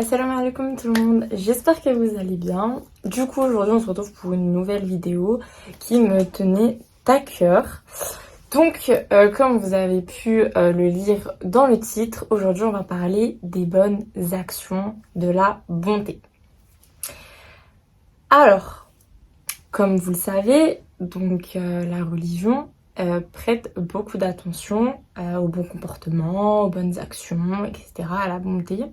Assalamu alaikum tout le monde, j'espère que vous allez bien. Du coup aujourd'hui on se retrouve pour une nouvelle vidéo qui me tenait à cœur. Donc comme vous avez pu le lire dans le titre, aujourd'hui on va parler des bonnes actions, de la bonté. Alors, comme vous le savez, donc la religion prête beaucoup d'attention au bon comportement, aux bonnes actions, etc., à la bonté,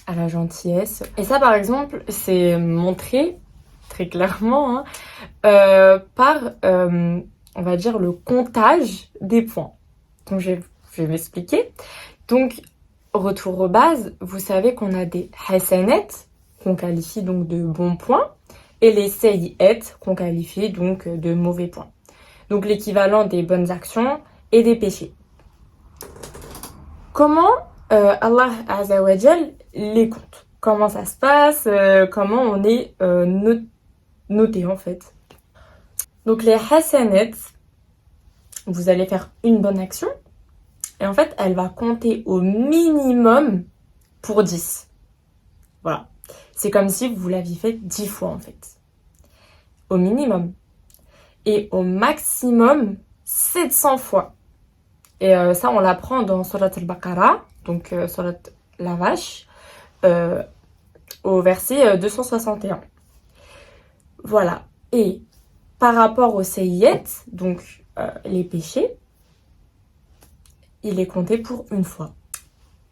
à la gentillesse. Et ça, par exemple, c'est montré très clairement par, on va dire, le comptage des points. Donc, je vais m'expliquer. Donc, retour aux bases, vous savez qu'on a des hasanat, qu'on qualifie donc de bons points, et les sayyi'at, qu'on qualifie donc de mauvais points. Donc, l'équivalent des bonnes actions et des péchés. Comment Allah Azza wa Jal les compte? Comment ça se passe? Comment on est noté en fait? Donc les hasanat, vous allez faire une bonne action et en fait elle va compter au minimum pour 10. Voilà. C'est comme si vous l'aviez fait 10 fois en fait. Au minimum. Et au maximum 700 fois. Et ça on l'apprend dans Surat al-Baqarah, donc Surat la vache, au verset 261. Voilà. Et par rapport aux sayyi'at, donc les péchés, il est compté pour une fois.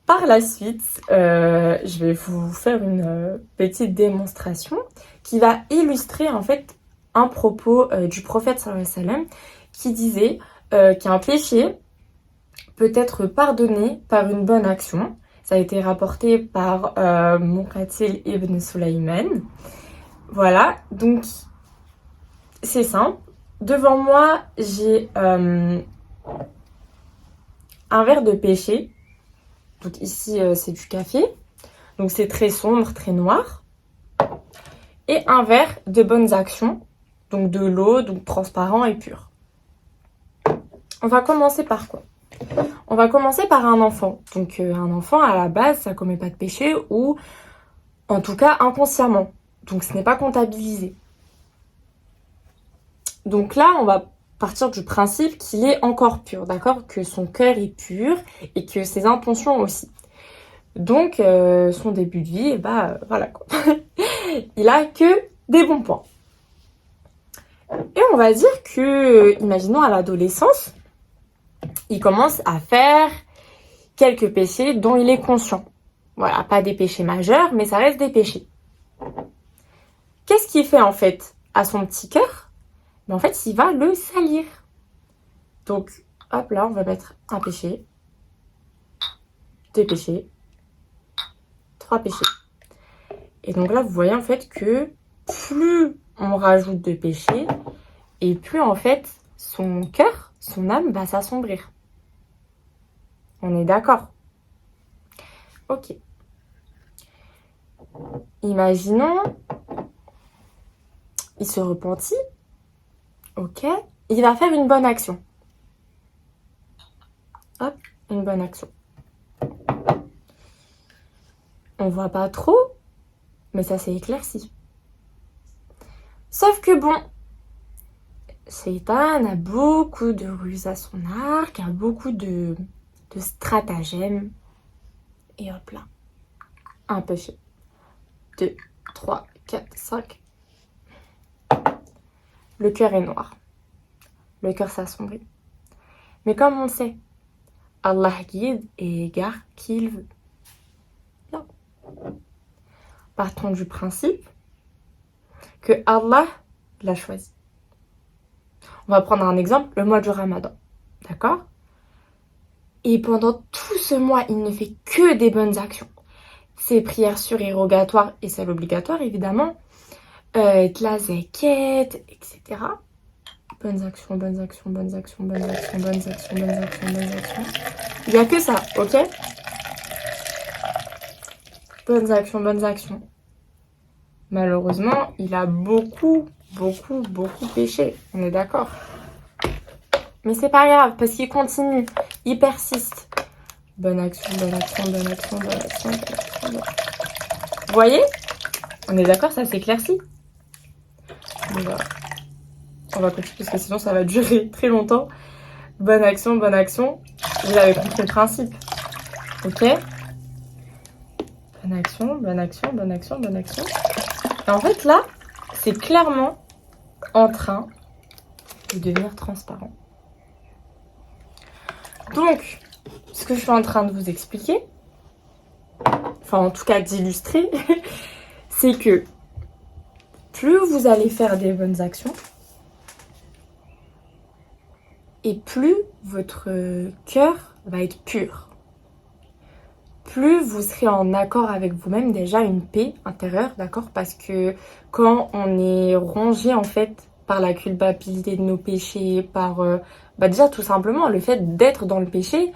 Par la suite, je vais vous faire une petite démonstration qui va illustrer en fait un propos du prophète sallallahu alayhi wa sallam qui disait qu'un péché peut être pardonné par une bonne action. Ça a été rapporté par Muqatil ibn Sulaiman. Voilà, donc c'est simple. Devant moi, j'ai un verre de péché. Donc ici, c'est du café. Donc c'est très sombre, très noir. Et un verre de bonnes actions. Donc de l'eau, donc transparent et pur. On va commencer par quoi? On va commencer par un enfant. Donc un enfant, à la base, ça commet pas de péché ou en tout cas inconsciemment. Donc ce n'est pas comptabilisé. Donc là, on va partir du principe qu'il est encore pur, d'accord? Que son cœur est pur et que ses intentions aussi. Donc, son début de vie, voilà quoi. Il a que des bons points. Et on va dire que, imaginons à l'adolescence, il commence à faire quelques péchés dont il est conscient. Voilà, pas des péchés majeurs, mais ça reste des péchés. Qu'est-ce qu'il fait en fait à son petit cœur? En fait, il va le salir. Donc, hop là, on va mettre un péché, 2 péchés, 3 péchés. Et donc là, vous voyez en fait que plus on rajoute de péchés, et plus en fait, son cœur, son âme va s'assombrir. On est d'accord? Ok. Imaginons, il se repentit. Ok. Il va faire une bonne action. Hop, une bonne action. On voit pas trop, mais ça s'est éclairci. Sauf que bon, Satan a beaucoup de ruses à son arc, a beaucoup de stratagèmes. Et hop là, un péché. 2, 3, 4, 5. Le cœur est noir. Le cœur s'assombrit. Mais comme on le sait, Allah guide et égare qui il veut. Bien. Partons du principe que Allah l'a choisi. On va prendre un exemple, le mois du Ramadan. D'accord? Et pendant tout ce mois, il ne fait que des bonnes actions. Ses prières surérogatoires et celles obligatoires, évidemment. De la zakat, etc. Bonnes actions, bonnes actions, bonnes actions, bonnes actions, bonnes actions, bonnes actions, bonnes actions. Il n'y a que ça, ok? Bonnes actions, bonnes actions. Malheureusement, il a beaucoup péché. On est d'accord? Mais c'est pas grave, parce qu'il continue. Il persiste. Bonne action, bonne action, bonne action, bonne action, bonne action, bonne action. voyez? On est d'accord, ça s'éclaircit. Bon, bah, on va continuer parce que sinon ça va durer très longtemps. Bonne action, bonne action. Vous avez compris le principe. Ok? Bonne action, bonne action, bonne action, bonne action. Et en fait là, c'est clairement en train de devenir transparent. Donc, ce que je suis en train de vous expliquer, enfin en tout cas d'illustrer, c'est que plus vous allez faire des bonnes actions, et plus votre cœur va être pur. Plus vous serez en accord avec vous-même, déjà une paix intérieure, d'accord? Parce que quand on est rongé en fait par la culpabilité de nos péchés, par déjà tout simplement le fait d'être dans le péché,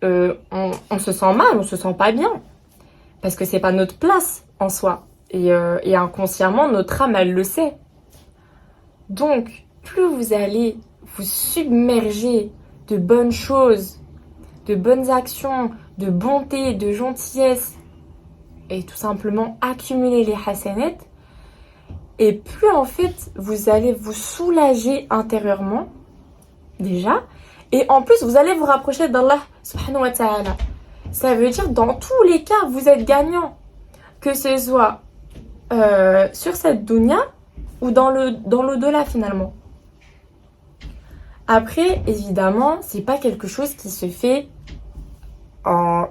on se sent mal, on se sent pas bien. Parce que c'est pas notre place en soi. Et inconsciemment, notre âme, elle le sait. Donc, plus vous allez vous submerger de bonnes choses, de bonnes actions, de bonté, de gentillesse, et tout simplement accumuler les hasanat, et plus en fait vous allez vous soulager intérieurement, déjà, et en plus vous allez vous rapprocher d'Allah subhanahu wa ta'ala. Ça veut dire dans tous les cas vous êtes gagnant, que ce soit sur cette dunya ou dans l'au-delà finalement. Après, évidemment, c'est pas quelque chose qui se fait en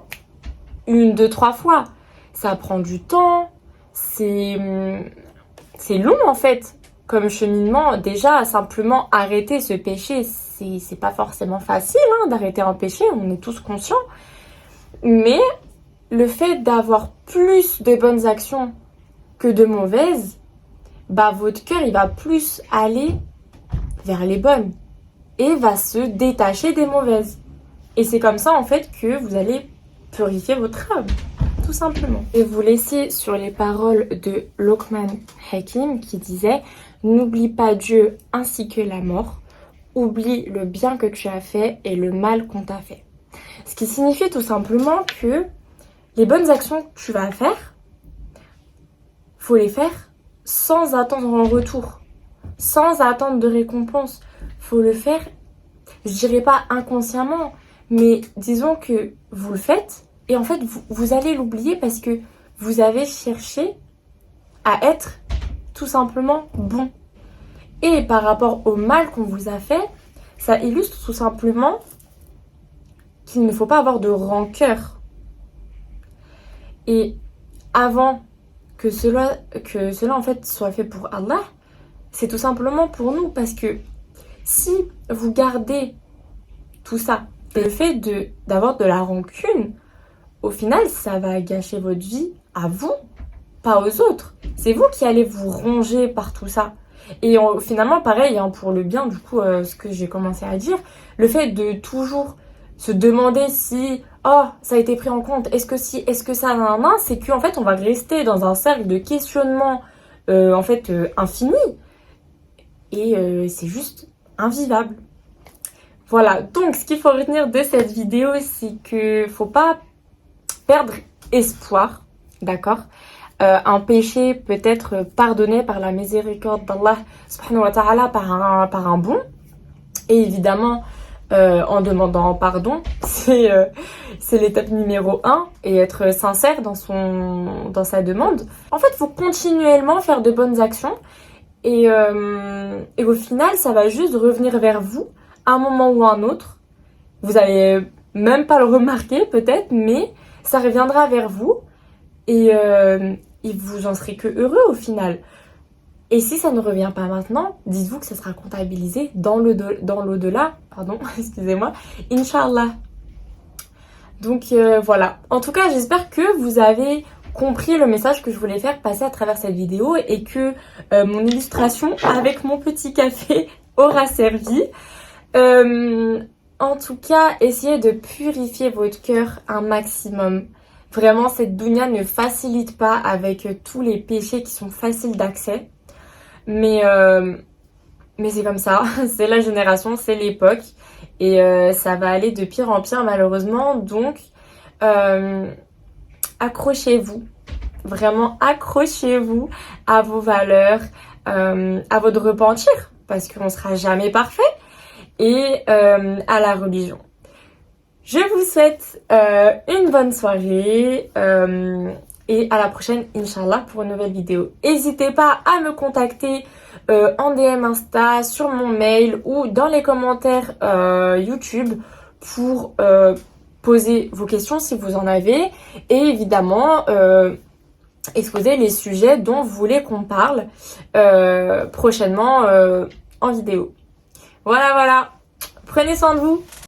1, 2, 3 fois. Ça prend du temps, c'est long en fait. Comme cheminement, déjà, simplement arrêter ce péché, c'est pas forcément facile d'arrêter un péché, on est tous conscients. Mais le fait d'avoir plus de bonnes actions que de mauvaises, votre cœur, il va plus aller vers les bonnes et va se détacher des mauvaises. Et c'est comme ça, en fait, que vous allez purifier votre âme, tout simplement. Et vous laisser sur les paroles de Luqman Hakim qui disait « N'oublie pas Dieu ainsi que la mort, oublie le bien que tu as fait et le mal qu'on t'a fait. » Ce qui signifie tout simplement que les bonnes actions que tu vas faire, faut les faire sans attendre un retour, sans attendre de récompense. Faut le faire, je dirais pas inconsciemment, mais disons que vous le faites et en fait vous allez l'oublier parce que vous avez cherché à être tout simplement bon. Et par rapport au mal qu'on vous a fait, ça illustre tout simplement qu'il ne faut pas avoir de rancœur. Et avant que cela en fait soit fait pour Allah, c'est tout simplement pour nous, parce que si vous gardez tout ça, le fait d'avoir de la rancune, au final, ça va gâcher votre vie à vous, pas aux autres. C'est vous qui allez vous ronger par tout ça. Et finalement, pareil, pour le bien, du coup, ce que j'ai commencé à dire, le fait de toujours se demander si ça a été pris en compte, est-ce que si, est-ce que ça, c'est qu'en fait, on va rester dans un cercle de questionnement infini. Et c'est juste invivable. Voilà, donc ce qu'il faut retenir de cette vidéo, c'est que faut pas perdre espoir, d'accord? Un péché peut être pardonné par la miséricorde d'Allah subhanahu wa ta'ala par un bon. Et évidemment, en demandant pardon, c'est l'étape numéro 1, et être sincère dans sa demande. En fait, il faut continuellement faire de bonnes actions. Et au final, ça va juste revenir vers vous à un moment ou à un autre. Vous n'allez même pas le remarquer peut-être, mais ça reviendra vers vous et vous en serez que heureux au final. Et si ça ne revient pas maintenant, dites-vous que ça sera comptabilisé dans l'au-delà, excusez-moi, Inch'Allah. Donc voilà. En tout cas, j'espère que vous avez compris le message que je voulais faire passer à travers cette vidéo et que mon illustration avec mon petit café aura servi. En tout cas, essayez de purifier votre cœur un maximum. Vraiment, cette dunya ne facilite pas avec tous les péchés qui sont faciles d'accès. Mais c'est comme ça, c'est la génération, c'est l'époque. Et ça va aller de pire en pire malheureusement. Donc, accrochez-vous. Vraiment, accrochez-vous à vos valeurs, à votre repentir, parce qu'on ne sera jamais parfait, et à la religion. Je vous souhaite une bonne soirée et à la prochaine, Inch'Allah, pour une nouvelle vidéo. N'hésitez pas à me contacter en DM Insta, sur mon mail ou dans les commentaires YouTube pour poser vos questions si vous en avez. Et évidemment, exposer les sujets dont vous voulez qu'on parle prochainement en vidéo. Voilà, voilà. Prenez soin de vous.